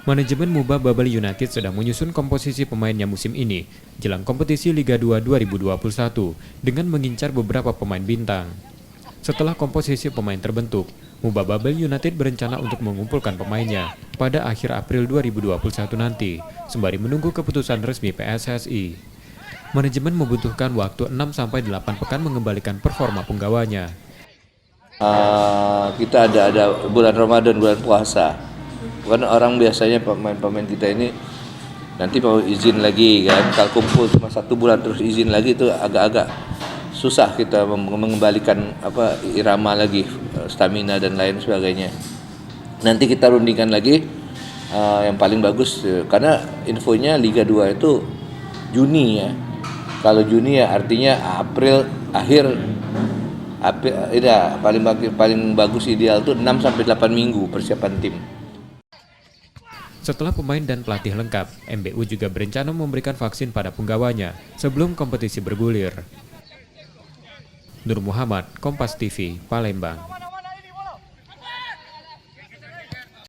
Manajemen MUBA Babel United sedang menyusun komposisi pemainnya musim ini jelang kompetisi Liga 2 2021 dengan mengincar beberapa pemain bintang. Setelah komposisi pemain terbentuk, MUBA Babel United berencana untuk mengumpulkan pemainnya pada akhir April 2021 nanti, sembari menunggu keputusan resmi PSSI. Manajemen membutuhkan waktu 6-8 pekan mengembalikan performa penggawanya. Kita ada bulan Ramadan, bulan puasa. Kan orang biasanya pemain-pemain kita ini nanti mau izin lagi kan, kalau kumpul cuma 1 bulan terus izin lagi itu agak-agak susah kita mengembalikan irama lagi, stamina dan lain sebagainya. Nanti kita rundingkan lagi yang paling bagus, karena infonya Liga 2 itu Juni ya. Kalau Juni ya artinya April akhir. Paling bagus ideal tuh 6-8 minggu persiapan tim. Setelah pemain dan pelatih lengkap, MBU juga berencana memberikan vaksin pada penggawanya sebelum kompetisi bergulir. Nur Muhammad, Kompas TV, Palembang.